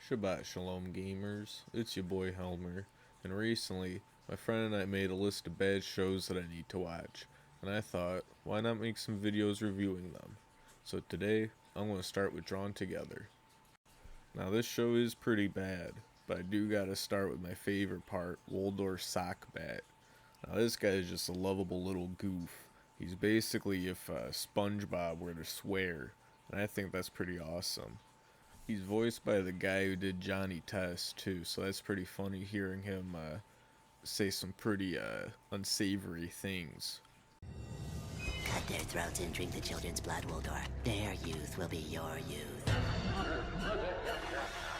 Shabbat Shalom gamers, it's your boy Helmr, and recently my friend and I made a list of bad shows that I need to watch, and I thought, why not make some videos reviewing them? So today, I'm going to start with Drawn Together. Now this show is pretty bad, but I do gotta start with my favorite part, Woldor's sock bat. Now this guy is just a lovable little goof. He's basically if SpongeBob were to swear, and I think that's pretty awesome. He's voiced by the guy who did Johnny Test too, so that's pretty funny hearing him say some pretty unsavory things. Cut their throats and drink the children's blood, Waldor. Their youth will be your youth.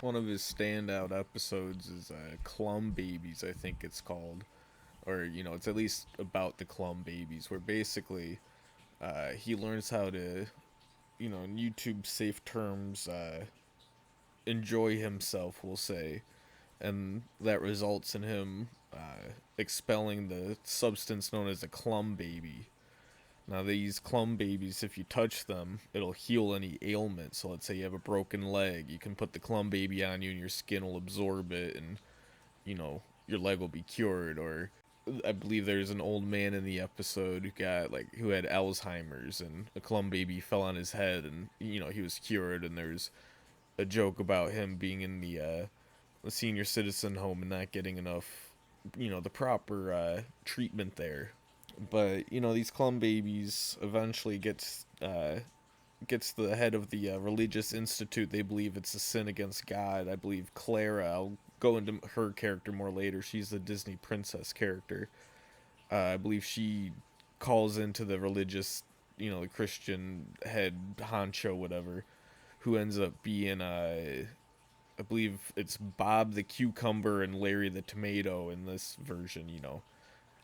One of his standout episodes is Clum Babies, I think it's called, or it's at least about the Clum Babies, where basically he learns how to, in YouTube safe terms, enjoy himself, we'll say, and that results in him expelling the substance known as a clum baby. Now, these clum babies, if you touch them, it'll heal any ailment. So, let's say you have a broken leg, you can put the clum baby on you, and your skin will absorb it, and your leg will be cured. Or, I believe there's an old man in the episode who had Alzheimer's, and a clum baby fell on his head, and he was cured. And there's a joke about him being in the senior citizen home and not getting enough, the proper treatment there. But these Clum babies eventually gets the head of the religious institute. They believe it's a sin against God. I believe Clara. I'll go into her character more later. She's the Disney princess character. I believe she calls into the religious, the Christian head honcho, whatever, who ends up being I believe it's Bob the Cucumber and Larry the Tomato in this version.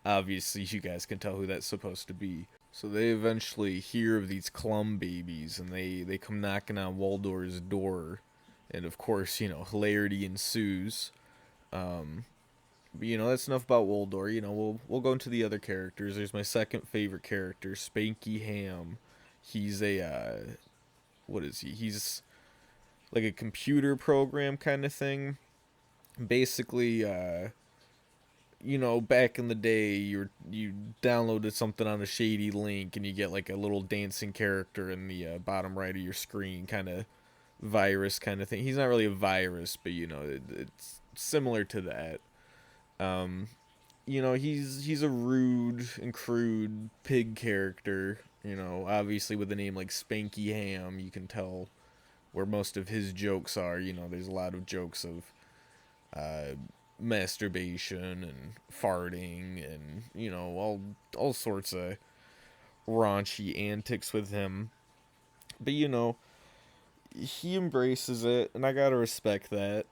Obviously, you guys can tell who that's supposed to be. So they eventually hear of these Clum babies, and they come knocking on Waldor's door. And of course, hilarity ensues. But that's enough about Waldor. We'll go into the other characters. There's my second favorite character, Spanky Ham. He's what is he? He's like a computer program kind of thing. Basically, back in the day, you downloaded something on a shady link, and you get like a little dancing character in the bottom right of your screen, kind of virus kind of thing. He's not really a virus, but it's similar to that. He's a rude and crude pig character. Obviously with a name like Spanky Ham, you can tell where most of his jokes are. There's a lot of jokes of uh, masturbation and farting and all sorts of raunchy antics with him. But he embraces it, and I gotta respect that.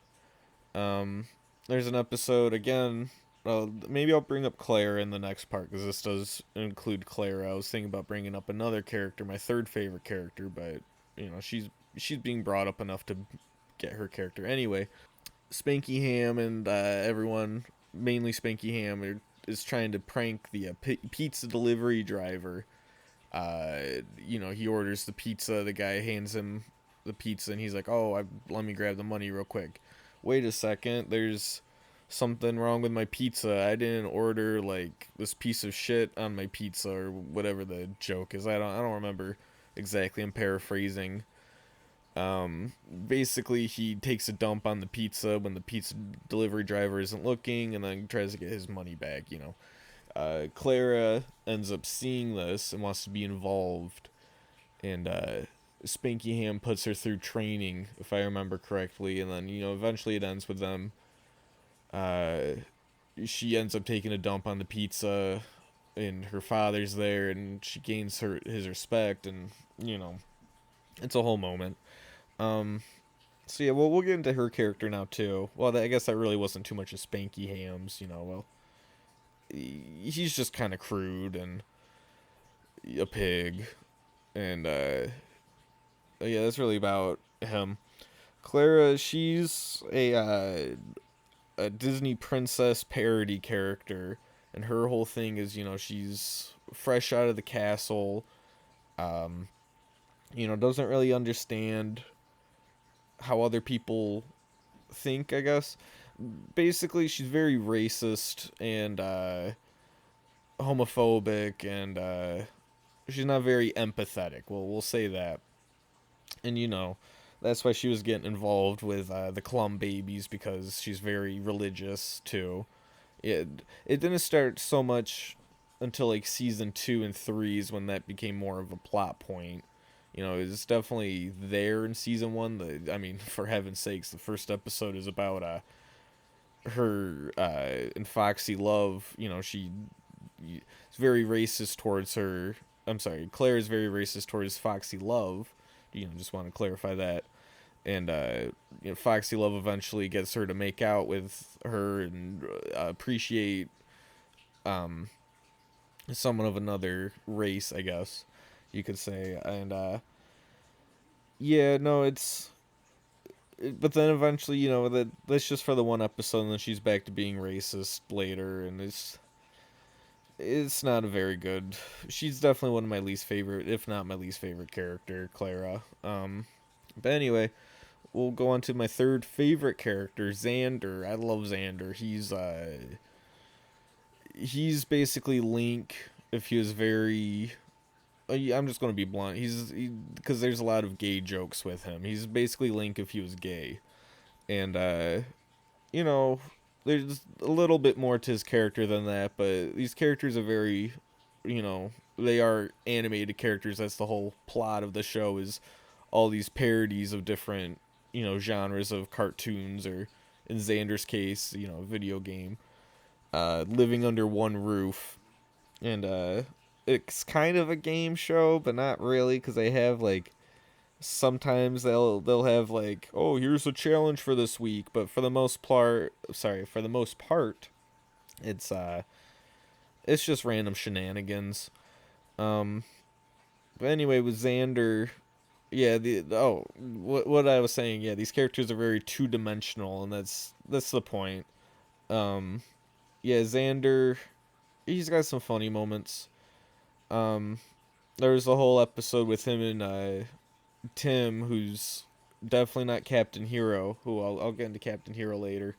There's an episode again. Maybe I'll bring up Claire in the next part because this does include Claire. I was thinking about bringing up another character, my third favorite character, but she's being brought up enough to get her character anyway. Spanky Ham and everyone, mainly Spanky Ham, is trying to prank the pizza delivery driver. He orders the pizza. The guy hands him the pizza, and he's like, "Oh, let me grab the money real quick." Wait a second, there's something wrong with my pizza. I didn't order like this piece of shit on my pizza or whatever the joke is. I don't remember exactly. I'm paraphrasing. Basically, he takes a dump on the pizza when the pizza delivery driver isn't looking, and then tries to get his money back. Clara ends up seeing this and wants to be involved, and Spanky Ham puts her through training, if I remember correctly, and then eventually it ends with them. Uh, she ends up taking a dump on the pizza, and her father's there, and she gains his respect, and it's a whole moment. Um, so yeah, well, we'll get into her character now too. Well, I guess that really wasn't too much of Spanky Ham's. Well, he's just kind of crude and a pig, and yeah, that's really about him. Clara, she's a Disney princess parody character, and her whole thing is she's fresh out of the castle. Um, doesn't really understand how other people think, I guess. Basically, she's very racist and homophobic, and she's not very empathetic. Well, we'll say that. And that's why she was getting involved with the Clum babies, because she's very religious too. It didn't start so much until like season 2 and 3 is when that became more of a plot point. It's definitely there in season 1. I mean, for heaven's sakes, the first episode is about her and Foxy Love. She is very racist towards her. I'm sorry, Claire is very racist towards Foxy Love. Just want to clarify that. And Foxy Love eventually gets her to make out with her and appreciate um, someone of another race, I guess you could say. And yeah, no, but then eventually, that's just for the one episode, and then she's back to being racist later, and it's not a very good. She's definitely one of my least favorite, if not my least favorite character, Clara. But anyway, we'll go on to my third favorite character, Xander. I love Xander. He's basically Link if he was very. I'm just gonna be blunt. Because there's a lot of gay jokes with him. He's basically Link if he was gay, and you know, there's a little bit more to his character than that. But these characters are very, they are animated characters. That's the whole plot of the show, is all these parodies of different, genres of cartoons, or in Xander's case, video game, living under one roof. And it's kind of a game show, but not really, because they have like sometimes they'll have like, oh, here's a challenge for this week, but for the most part, it's just random shenanigans. Um, but anyway, with Xander, yeah, what I was saying, yeah, these characters are very two dimensional, and that's the point. Um, yeah, Xander, he's got some funny moments. Um, there was a whole episode with him and Tim, who's definitely not Captain Hero. Who I'll get into Captain Hero later,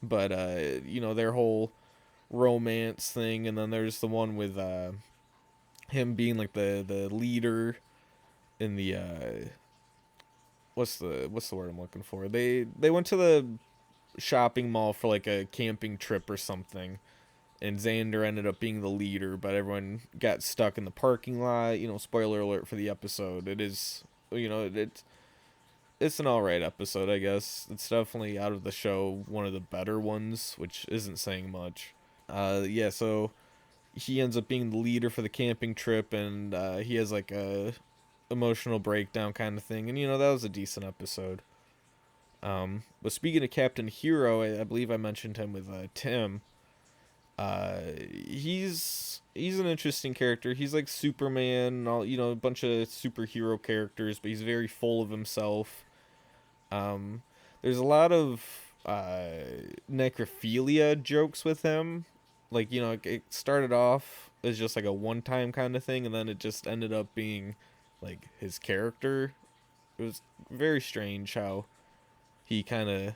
but their whole romance thing, and then there's the one with him being like the leader in the what's the word I'm looking for? They went to the shopping mall for like a camping trip or something, and Xander ended up being the leader, but everyone got stuck in the parking lot. Spoiler alert for the episode. It is, it's an alright episode, I guess. It's definitely out of the show one of the better ones, which isn't saying much. Yeah, so he ends up being the leader for the camping trip, and he has like a emotional breakdown kind of thing, and that was a decent episode. But speaking of Captain Hero, I believe I mentioned him with Tim. He's an interesting character. He's like Superman, and all, a bunch of superhero characters, but he's very full of himself. Um, there's a lot of necrophilia jokes with him. Like, it started off as just like a one-time kind of thing, and then it just ended up being like his character. It was very strange how he kind of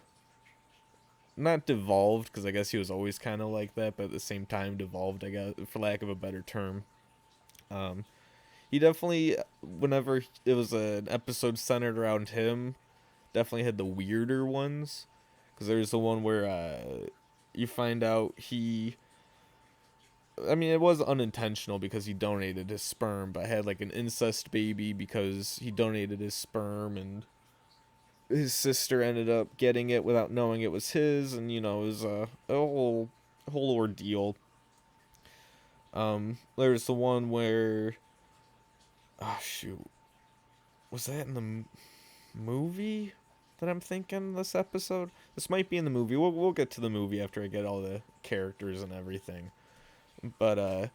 not devolved, because I guess he was always kind of like that, but at the same time devolved, I guess, for lack of a better term. Um, he definitely, whenever it was an episode centered around him, definitely had the weirder ones. Because there's the one where you find out I mean, it was unintentional because he donated his sperm, but had like an incest baby because he donated his sperm, and his sister ended up getting it without knowing it was his, and it was a whole ordeal. There's the one where, oh shoot, was that in the movie that I'm thinking? This episode, this might be in the movie. We'll get to the movie after I get all the characters and everything. But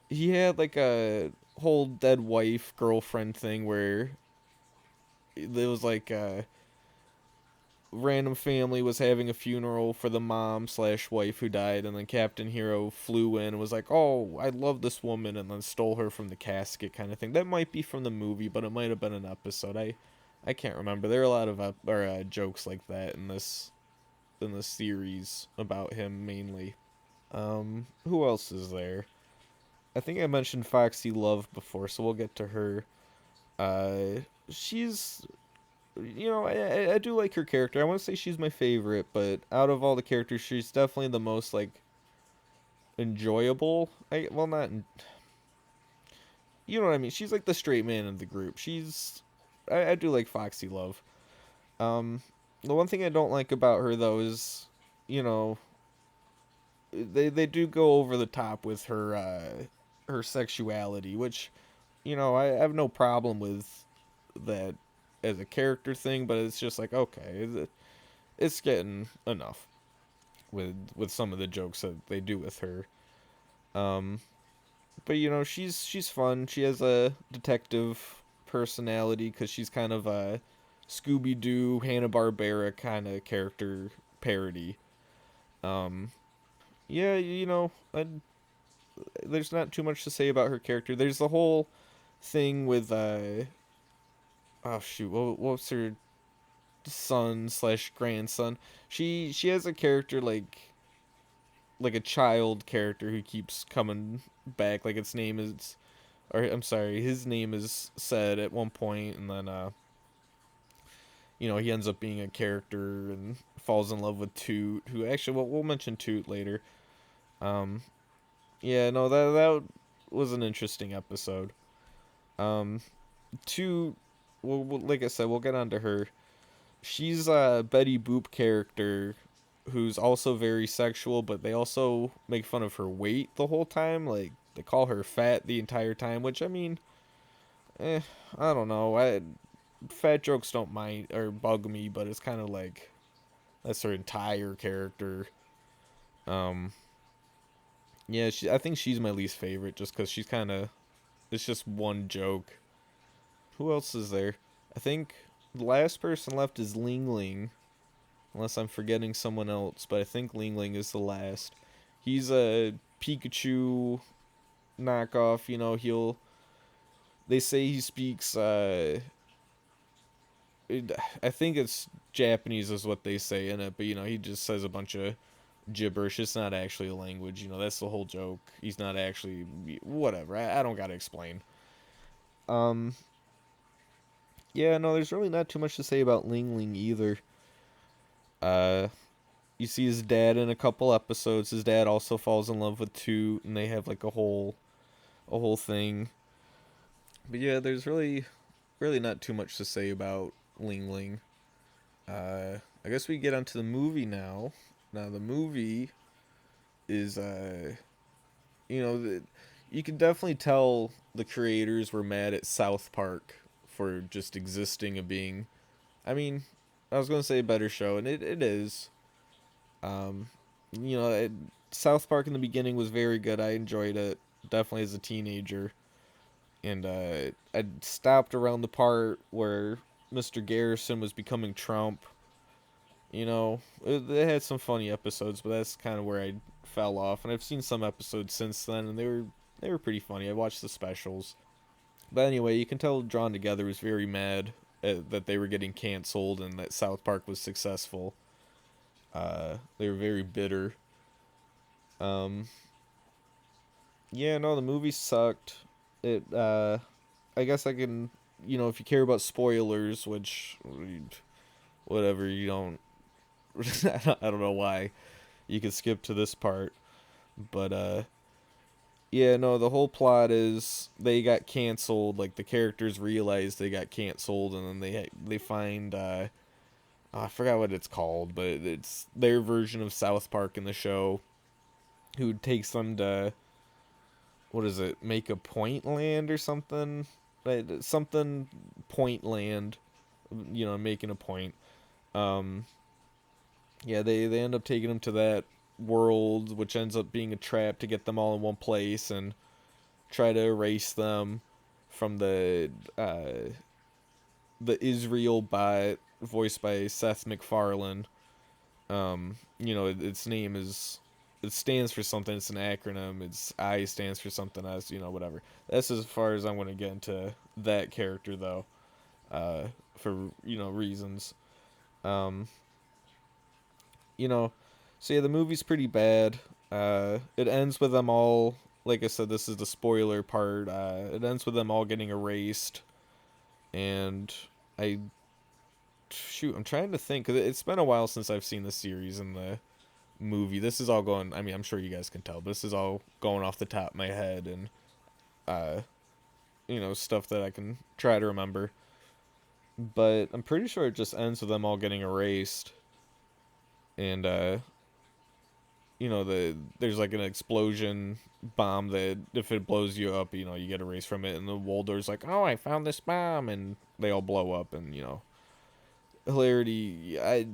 he had like a whole dead wife girlfriend thing where it was like random family was having a funeral for the mom slash wife who died, and then Captain Hero flew in and was like, "Oh, I love this woman," and then stole her from the casket, kind of thing. That might be from the movie, but it might have been an episode. I can't remember. There are a lot of jokes like that in this series about him mainly. Who else is there? I think I mentioned Foxy Love before, so we'll get to her. She's I do like her character. I want to say she's my favorite, but out of all the characters, she's definitely the most like enjoyable. Not you know what I mean. She's like the straight man in the group. I do like Foxy Love. Um, the one thing I don't like about her though is, you know, they do go over the top with her sexuality, which I have no problem with that as a character thing, but it's just like okay, it's getting enough with some of the jokes that they do with her. Um, but she's fun. She has a detective personality because she's kind of a Scooby Doo, Hanna Barbera kind of character parody. Um, yeah, there's not too much to say about her character. There's the whole thing with oh shoot, what's her son slash grandson? She has a character like a child character who keeps coming back. Like its name is, or I'm sorry, his name is said at one point, and then he ends up being a character and falls in love with Toot, who actually we'll mention Toot later. Um, yeah, no, that was an interesting episode. Um, Toot, like I said, we'll get onto her. She's a Betty Boop character who's also very sexual, but they also make fun of her weight the whole time. Like they call her fat the entire time, which I mean, eh, I don't know. Fat jokes don't mind or bug me, but it's kind of like that's her entire character. Um, yeah, I think she's my least favorite just because she's kind of it's just one joke. Who else is there? I think the last person left is Ling Ling, unless I'm forgetting someone else, but I think Ling Ling is the last. He's a Pikachu knockoff. They say he speaks. I think it's Japanese is what they say in it, but he just says a bunch of gibberish. It's not actually a language. That's the whole joke. He's not actually whatever. I don't gotta explain. Um, yeah, no, there's really not too much to say about Ling Ling either. Uh, you see his dad in a couple episodes. His dad also falls in love with Toot, and they have like a whole thing. But yeah, there's really not too much to say about Ling Ling. I guess we get onto the movie now. Now the movie is you can definitely tell the creators were mad at South Park for just existing and being. I mean, I was gonna say a better show, and it is. Um, you know, it, South Park in the beginning was very good. I enjoyed it definitely as a teenager, and I stopped around the part where Mr. Garrison was becoming Trump. They had some funny episodes, but that's kind of where I fell off. And I've seen some episodes since then, and they were pretty funny. I watched the specials, but anyway, you can tell Drawn Together was very mad that they were getting canceled and that South Park was successful. They were very bitter. Um, yeah, no, the movie sucked. It. I guess I can. If you care about spoilers, which whatever, you don't. I don't know why you could skip to this part, but yeah, no, the whole plot is they got canceled. Like the characters realize they got canceled, and then they find I forgot what it's called, but it's their version of South Park in the show, who takes them to what is it? Make a Point Land or something, something Point Land. Making a point. Um, yeah, they end up taking them to that world, which ends up being a trap to get them all in one place and try to erase them from the Israel bot voiced by Seth MacFarlane. Its name is it stands for something. It's an acronym. Its I stands for something else. Whatever. That's as far as I'm going to get into that character though. for reasons. Um, you know, so yeah, the movie's pretty bad. It ends with them all. Like I said, this is the spoiler part. It ends with them all getting erased, and I shoot, I'm trying to think. 'Cause it's been a while since I've seen the series and the movie. This is all going. I mean, I'm sure you guys can tell. But this is all going off the top of my head, and uh, stuff that I can try to remember. But I'm pretty sure it just ends with them all getting erased, and there's like an explosion bomb that if it blows you up, you get erased from it, and the Waldorf's like, "Oh, I found this bomb," and they all blow up, and hilarity. I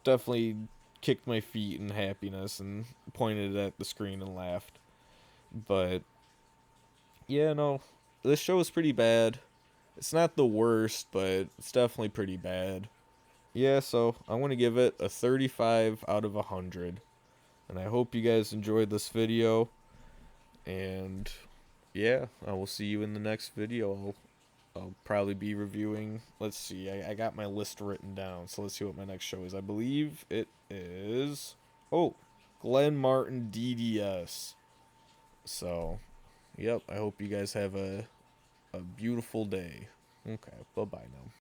definitely kicked my feet in happiness and pointed at the screen and laughed. But yeah, no, this show is pretty bad. It's not the worst, but it's definitely pretty bad. Yeah, so I want to give it a 35 out of 100. And I hope you guys enjoyed this video. And yeah, I will see you in the next video. I'll probably be reviewing. Let's see, I got my list written down. So let's see what my next show is. I believe it is. Oh, Glenn Martin DDS. So, yep, I hope you guys have a beautiful day. Okay, bye bye now.